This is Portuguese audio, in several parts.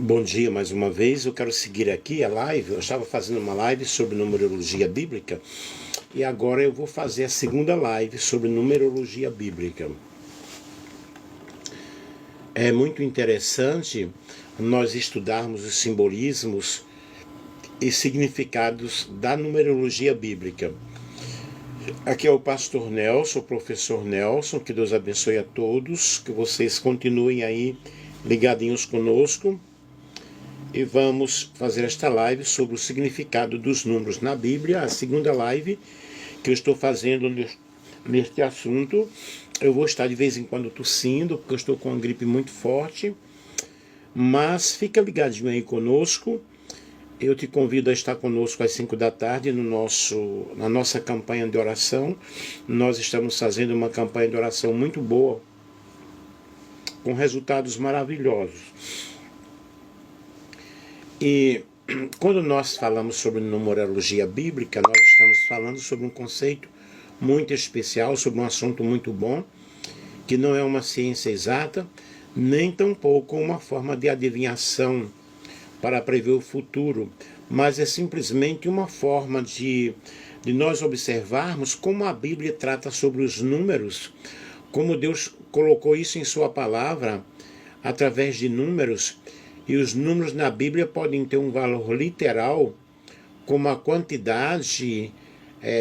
Bom dia mais uma vez. Eu quero seguir aqui a live. Eu estava fazendo uma live sobre numerologia bíblica e agora eu vou fazer a segunda live sobre numerologia bíblica. É muito interessante nós estudarmos os simbolismos e significados da numerologia bíblica. Aqui é o pastor Nelson, o professor Nelson. Que Deus abençoe a todos, que vocês continuem aí ligadinhos conosco. E vamos fazer esta live sobre o significado dos números na Bíblia, a segunda live que eu estou fazendo neste assunto. Eu vou estar de vez em quando tossindo, porque eu estou com uma gripe muito forte, mas fica ligadinho aí conosco. Eu te convido a estar conosco às 5 da tarde na nossa campanha de oração. Nós estamos fazendo uma campanha de oração muito boa, com resultados maravilhosos. E quando nós falamos sobre numerologia bíblica, nós estamos falando sobre um conceito muito especial, sobre um assunto muito bom, que não é uma ciência exata, nem tampouco uma forma de adivinhação para prever o futuro, mas é simplesmente uma forma de nós observarmos como a Bíblia trata sobre os números, como Deus colocou isso em sua palavra, através de números. E os números na Bíblia podem ter um valor literal, como a quantidade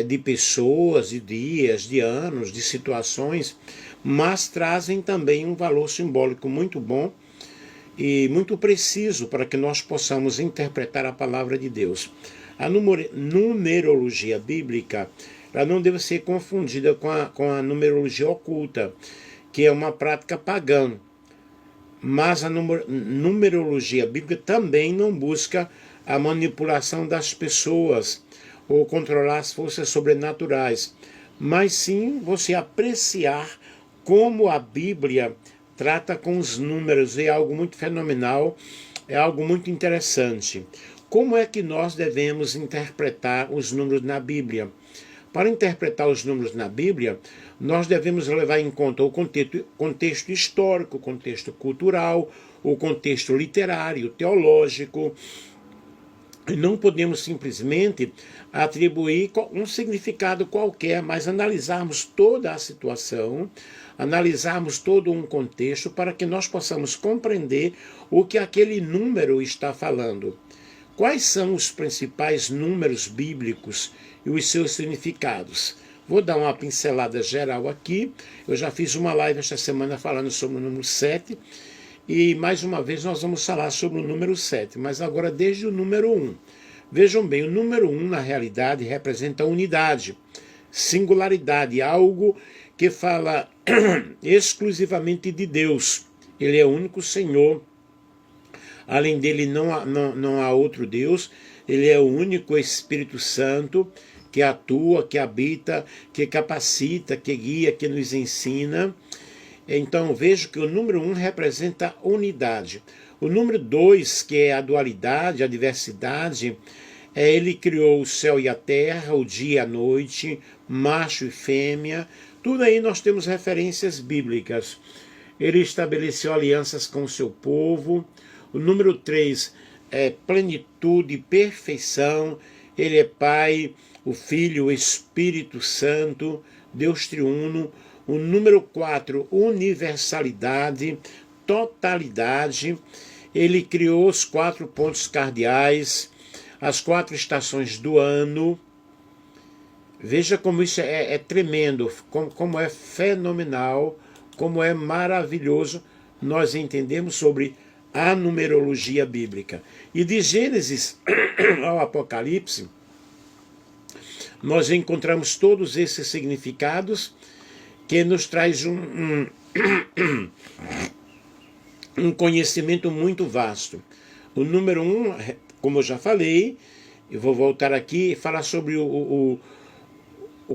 de pessoas, de dias, de anos, de situações, mas trazem também um valor simbólico muito bom e muito preciso para que nós possamos interpretar a palavra de Deus. A numerologia bíblica ela não deve ser confundida com a numerologia oculta, que é uma prática pagã. Mas a numerologia bíblica também não busca a manipulação das pessoas ou controlar as forças sobrenaturais, mas sim você apreciar como a Bíblia trata com os números. É algo muito fenomenal, é algo muito interessante. Como é que nós devemos interpretar os números na Bíblia? Para interpretar os números na Bíblia, nós devemos levar em conta o contexto histórico, o contexto cultural, o contexto literário, teológico. E não podemos simplesmente atribuir um significado qualquer, mas analisarmos toda a situação, analisarmos todo um contexto para que nós possamos compreender o que aquele número está falando. Quais são os principais números bíblicos e os seus significados? Vou dar uma pincelada geral aqui. Eu já fiz uma live esta semana falando sobre o número 7. E mais uma vez nós vamos falar sobre o número 7, mas agora desde o número 1. Vejam bem, o número 1 na realidade representa unidade, singularidade, algo que fala exclusivamente de Deus. Ele é o único Senhor. Além dele não há outro Deus. Ele é o único Espírito Santo que atua, que habita, que capacita, que guia, que nos ensina. Então vejo que o número 1 representa unidade. O número 2, que é a dualidade, a diversidade, ele criou o céu e a terra, o dia e a noite, macho e fêmea. Tudo aí nós temos referências bíblicas. Ele estabeleceu alianças com o seu povo. O número 3 é plenitude, perfeição. Ele é Pai, o Filho, o Espírito Santo, Deus triuno. O número 4, universalidade, totalidade. Ele criou os 4 pontos cardeais, as 4 estações do ano. Veja como isso é tremendo, como é fenomenal, como é maravilhoso nós entendemos sobre a numerologia bíblica. E de Gênesis ao Apocalipse, nós encontramos todos esses significados que nos traz um conhecimento muito vasto. O número 1, como eu já falei, eu vou voltar aqui e falar sobre o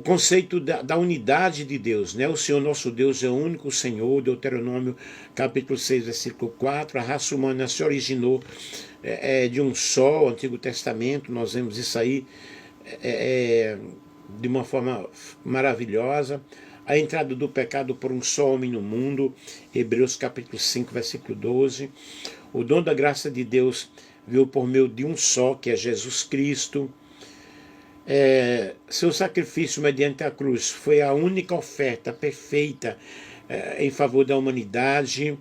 conceito da unidade de Deus, né? O Senhor nosso Deus é o único Senhor. Deuteronômio capítulo 6, versículo 4. A raça humana se originou de um só. O Antigo Testamento, nós vemos isso aí de uma forma maravilhosa. A entrada do pecado por um só homem no mundo, Hebreus capítulo 5, versículo 12. O dom da graça de Deus veio por meio de um só, que é Jesus Cristo. Seu sacrifício mediante a cruz foi a única oferta perfeita em favor da humanidade.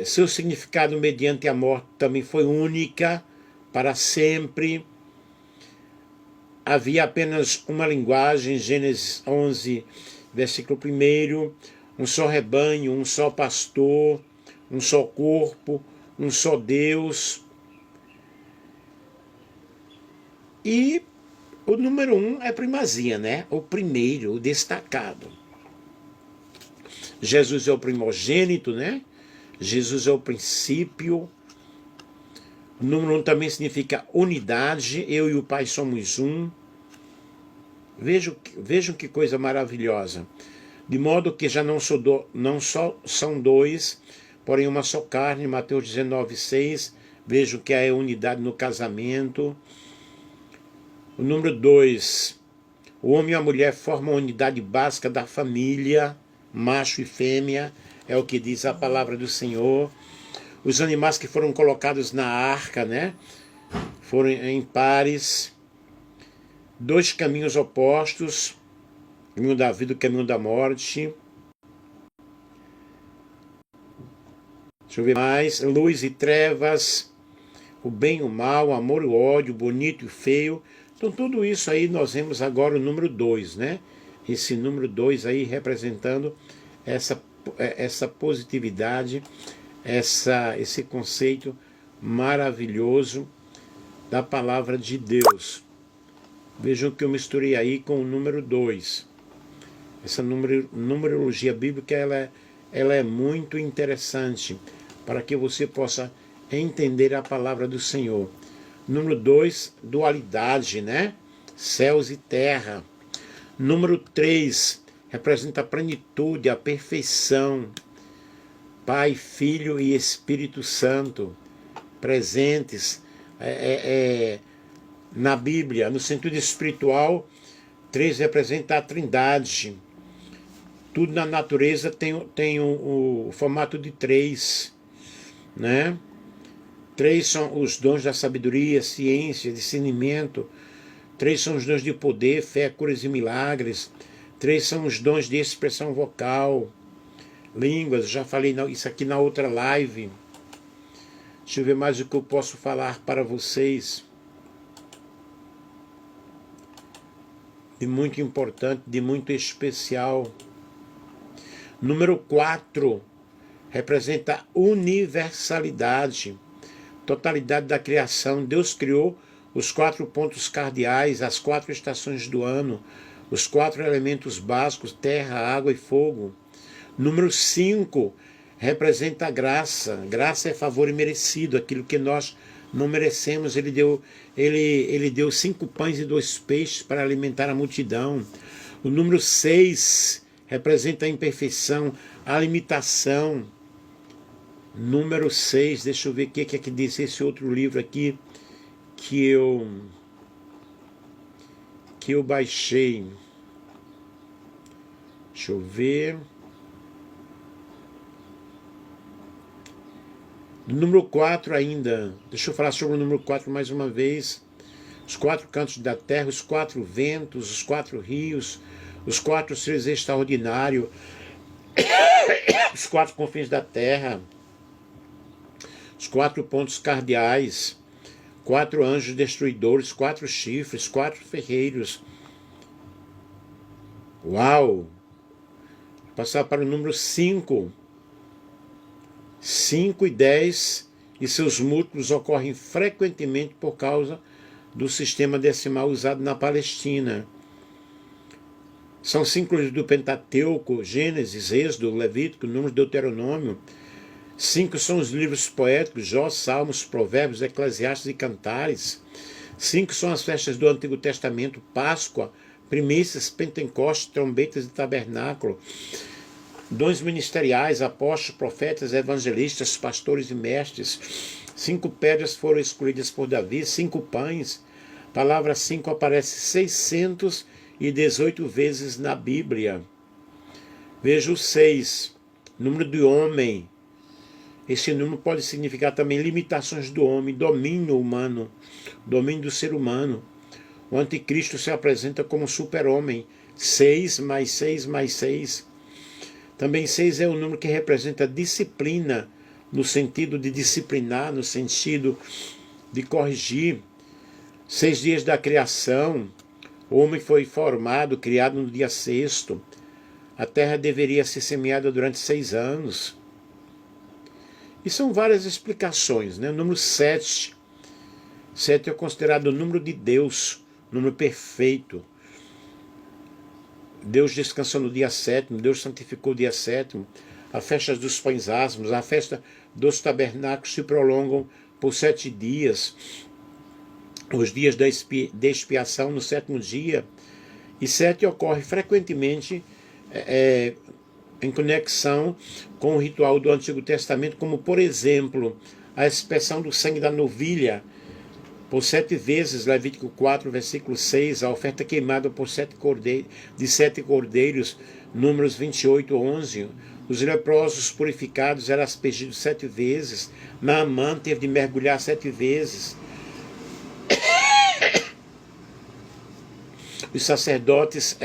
Seu significado mediante a morte também foi única para sempre. Havia apenas uma linguagem, Gênesis 11, versículo 1, um só rebanho, um só pastor, um só corpo, um só Deus. E o número 1 é primazia, né? O primeiro, o destacado. Jesus é o primogênito, né? Jesus é o princípio. O número 1 também significa unidade. Eu e o Pai somos um. Vejam que coisa maravilhosa. De modo que já não só são dois, porém uma só carne. Mateus 19:6. Vejam que é unidade no casamento. O número 2. O homem e a mulher formam a unidade básica da família. Macho e fêmea. É o que diz a palavra do Senhor. Os animais que foram colocados na arca, né? Foram em pares. Dois caminhos opostos. O caminho da vida e o caminho da morte. Deixa eu ver mais. Luz e trevas. O bem e o mal. O amor e o ódio. O bonito e o feio. Então tudo isso aí nós vemos agora o número 2, né? Esse número 2 aí representando essa positividade, esse conceito maravilhoso da palavra de Deus. Vejam que eu misturei aí com o número 2. Essa numerologia bíblica ela é muito interessante para que você possa entender a palavra do Senhor. Número 2, dualidade, né? Céus e terra. Número 3, representa a plenitude, a perfeição. Pai, Filho e Espírito Santo, presentes na Bíblia. No sentido espiritual, 3 representa a Trindade. Tudo na natureza tem o formato de 3, né? 3 são os dons da sabedoria, ciência, discernimento. 3 são os dons de poder, fé, curas e milagres. 3 são os dons de expressão vocal, línguas. Já falei isso aqui na outra live. Deixa eu ver mais o que eu posso falar para vocês. De muito importante, de muito especial. Número 4 representa universalidade, totalidade da criação. Deus criou os 4 pontos cardeais, as 4 estações do ano, os 4 elementos básicos, terra, água e fogo. Número 5 representa a graça. Graça é favor imerecido, aquilo que nós não merecemos. Ele deu 5 pães e 2 peixes para alimentar a multidão. O número 6 representa a imperfeição, a limitação. Número 6, deixa eu ver o que é que diz esse outro livro aqui que eu baixei. Deixa eu ver. Número 4 ainda. Deixa eu falar sobre o número 4 mais uma vez. Os 4 cantos da terra, os 4 ventos, os 4 rios, os 4 seres extraordinários, os 4 confins da terra, os 4 pontos cardeais, 4 anjos destruidores, 4 chifres, 4 ferreiros. Uau! Vou passar para o número 5. 5 e 10 e seus múltiplos ocorrem frequentemente por causa do sistema decimal usado na Palestina. São 5 livros do Pentateuco, Gênesis, Êxodo, Levítico, Números, Deuteronômio. 5 são os livros poéticos, Jó, Salmos, Provérbios, Eclesiastes e Cantares. 5 são as festas do Antigo Testamento, Páscoa, Primícias, Pentecostes, Trombetas e Tabernáculo. Dons ministeriais, apóstolos, profetas, evangelistas, pastores e mestres. 5 pedras foram escolhidas por Davi, 5 pães. A palavra 5 aparece 618 vezes na Bíblia. Veja o 6, número de homem. Esse número pode significar também limitações do homem, domínio humano, domínio do ser humano. O anticristo se apresenta como super-homem, 6 mais 6 mais 6. Também 6 é o número que representa disciplina, no sentido de disciplinar, no sentido de corrigir. 6 dias da criação, o homem foi formado, criado no dia 6º. A terra deveria ser semeada durante 6 anos. E são várias explicações, né? O número 7. 7 é considerado o número de Deus, número perfeito. Deus descansou no dia 7º, Deus santificou o dia 7º. A festa dos pães asmos, a festa dos tabernáculos se prolongam por 7 dias. Os dias da expiação no 7º dia. E 7 ocorre frequentemente em conexão com o ritual do Antigo Testamento, como, por exemplo, a expressão do sangue da novilha, por 7 vezes, Levítico 4, versículo 6, a oferta queimada por 7 cordeiros, Números 28, 11, os leprosos purificados eram aspergidos 7 vezes, Naamã teve de mergulhar 7 vezes, os sacerdotes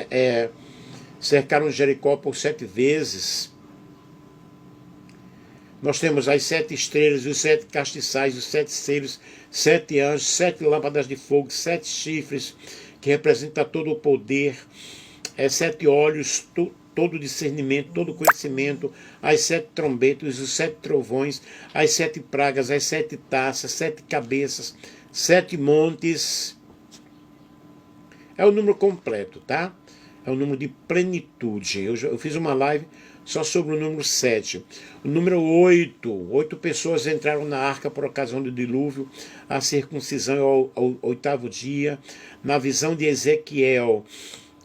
cercaram Jericó por 7 vezes. Nós temos as 7 estrelas, os 7 castiçais, os 7 selos, 7 anjos, 7 lâmpadas de fogo, 7 chifres, que representa todo o poder, 7 olhos, todo discernimento, todo conhecimento, as 7 trombetas, os 7 trovões, as 7 pragas, as 7 taças, 7 cabeças, 7 montes. É o número completo, tá? É o número de plenitude. Eu fiz uma live só sobre o número 7. O número 8. 8 pessoas entraram na arca por ocasião do dilúvio. A circuncisão é ao 8º dia. Na visão de Ezequiel,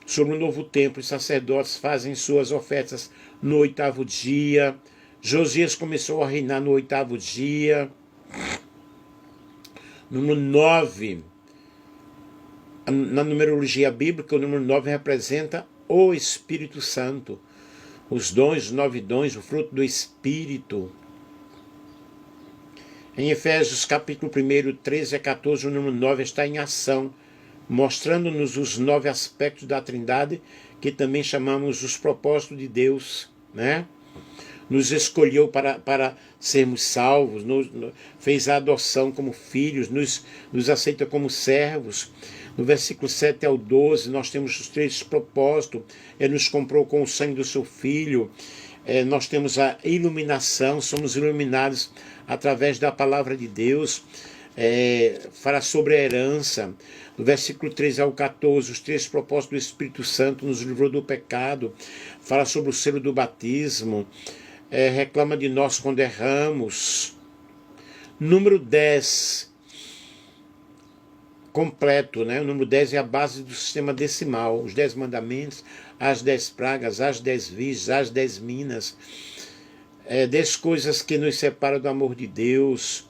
sobre o novo templo, os sacerdotes fazem suas ofertas no 8º dia. Josias começou a reinar no 8º dia. Número 9. Na numerologia bíblica, o número 9 representa o Espírito Santo. Os dons, os 9 dons, o fruto do Espírito. Em Efésios capítulo 1, 13 a 14, o número 9 está em ação, mostrando-nos os 9 aspectos da Trindade, que também chamamos os propósitos de Deus, né? Nos escolheu para sermos salvos, fez a adoção como filhos, nos aceita como servos. No versículo 7 ao 12, nós temos os 3 propósitos. Ele nos comprou com o sangue do seu Filho. Nós temos a iluminação, somos iluminados através da palavra de Deus. Fala sobre a herança. No versículo 13 ao 14, os 3 propósitos do Espírito Santo nos livrou do pecado. Fala sobre o selo do batismo. Reclama de nós quando erramos. Número 10. Completo, né? O número 10 é a base do sistema decimal. Os 10 mandamentos, as 10 pragas, as 10 virgens, as 10 minas. 10 coisas que nos separam do amor de Deus.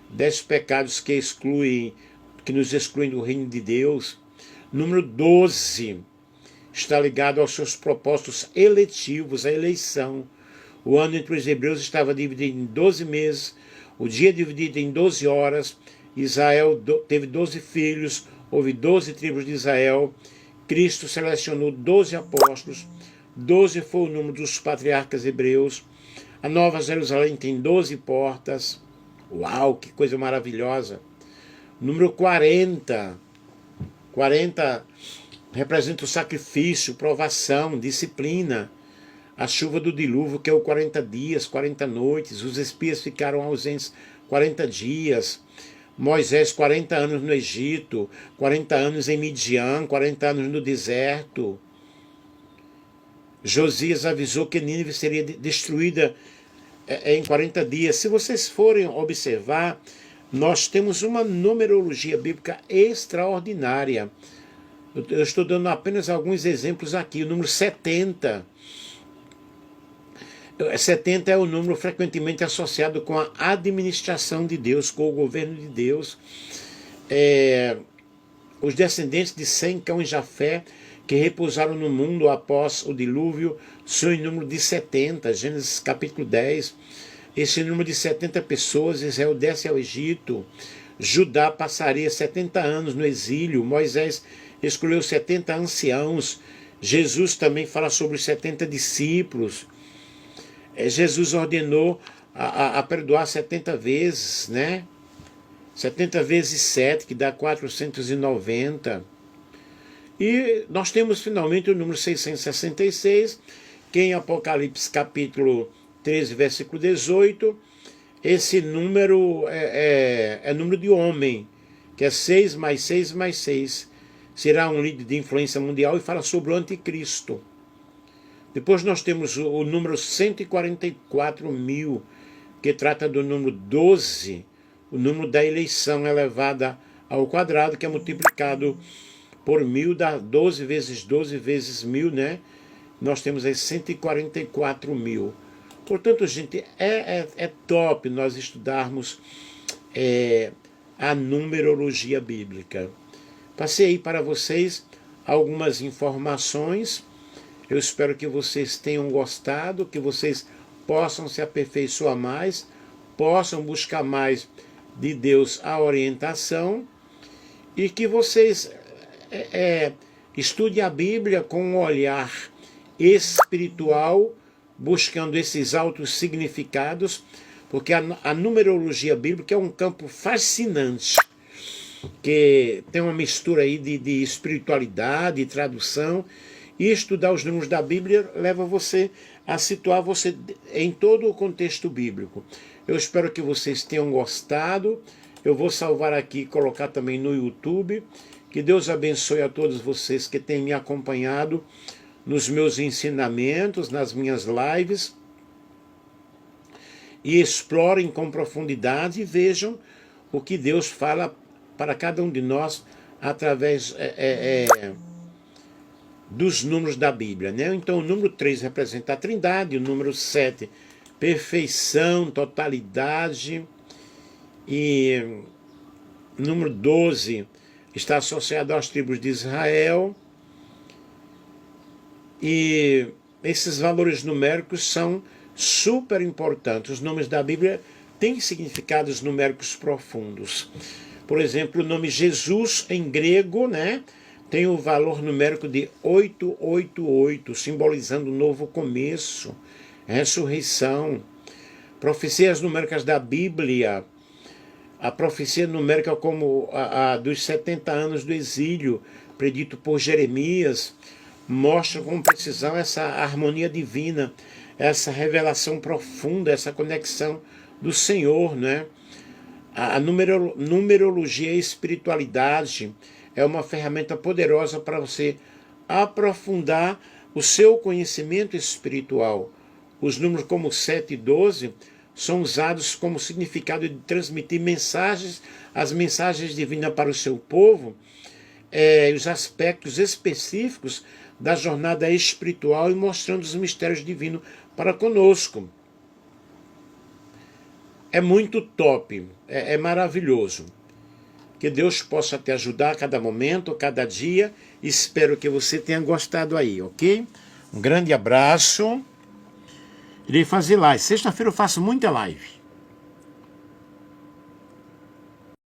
10 pecados que nos excluem do reino de Deus. Número 12 está ligado aos seus propósitos eletivos, a eleição. O ano entre os hebreus estava dividido em 12 meses, o dia dividido em 12 horas. Israel teve 12 filhos, houve 12 tribos de Israel. Cristo selecionou 12 apóstolos, 12 foi o número dos patriarcas hebreus. A Nova Jerusalém tem 12 portas. Uau, que coisa maravilhosa! Número 40. 40 representa o sacrifício, provação, disciplina. A chuva do dilúvio, que é o 40 dias, 40 noites. Os espias ficaram ausentes 40 dias. Moisés, 40 anos no Egito, 40 anos em Midian, 40 anos no deserto. Josias avisou que Nínive seria destruída em 40 dias. Se vocês forem observar, nós temos uma numerologia bíblica extraordinária. Eu estou dando apenas alguns exemplos aqui. O número 70. 70 é o número frequentemente associado com a administração de Deus, com o governo de Deus. Os descendentes de Sem, Cão e Jafé, que repousaram no mundo após o dilúvio, são em número de 70, Gênesis capítulo 10. esse número de 70 pessoas, Israel desce ao Egito, Judá passaria 70 anos no exílio, Moisés escolheu 70 anciãos, Jesus também fala sobre os 70 discípulos, Jesus ordenou a perdoar 70 vezes, né? 70 vezes 7, que dá 490. E nós temos finalmente o número 666, que em Apocalipse capítulo 13, versículo 18, esse número é número de homem, que é 6 mais 6 mais 6. Será um líder de influência mundial e fala sobre o anticristo. Depois nós temos o número 144 mil, que trata do número 12, o número da eleição elevada ao quadrado, que é multiplicado por 1000, dá 12 vezes 12 vezes 1000, né? Nós temos aí 144 mil. Portanto, gente, é top nós estudarmos a numerologia bíblica. Passei aí para vocês algumas informações. Eu espero que vocês tenham gostado, que vocês possam se aperfeiçoar mais, possam buscar mais de Deus a orientação e que vocês estudem a Bíblia com um olhar espiritual, buscando esses altos significados, porque a numerologia bíblica é um campo fascinante, que tem uma mistura aí de espiritualidade e tradução, e estudar os números da Bíblia leva você a situar você em todo o contexto bíblico. Eu espero que vocês tenham gostado. Eu vou salvar aqui e colocar também no YouTube. Que Deus abençoe a todos vocês que têm me acompanhado nos meus ensinamentos, nas minhas lives. E explorem com profundidade e vejam o que Deus fala para cada um de nós através dos números da Bíblia, né? Então o número 3 representa a Trindade, o número 7, perfeição, totalidade, e o número 12 está associado às tribos de Israel, e esses valores numéricos são super importantes. Os nomes da Bíblia têm significados numéricos profundos. Por exemplo, o nome Jesus em grego, né, tem o valor numérico de 888, simbolizando um novo começo, ressurreição. Profecias numéricas da Bíblia, a profecia numérica como a dos 70 anos do exílio, predito por Jeremias, mostra com precisão essa harmonia divina, essa revelação profunda, essa conexão do Senhor, né? A numerologia e espiritualidade é uma ferramenta poderosa para você aprofundar o seu conhecimento espiritual. Os números como 7 e 12 são usados como significado de transmitir mensagens, as mensagens divinas para o seu povo, os aspectos específicos da jornada espiritual e mostrando os mistérios divinos para conosco. É muito top, é maravilhoso. Que Deus possa te ajudar a cada momento, a cada dia. Espero que você tenha gostado aí, ok? Um grande abraço. Irei fazer live. Sexta-feira eu faço muita live.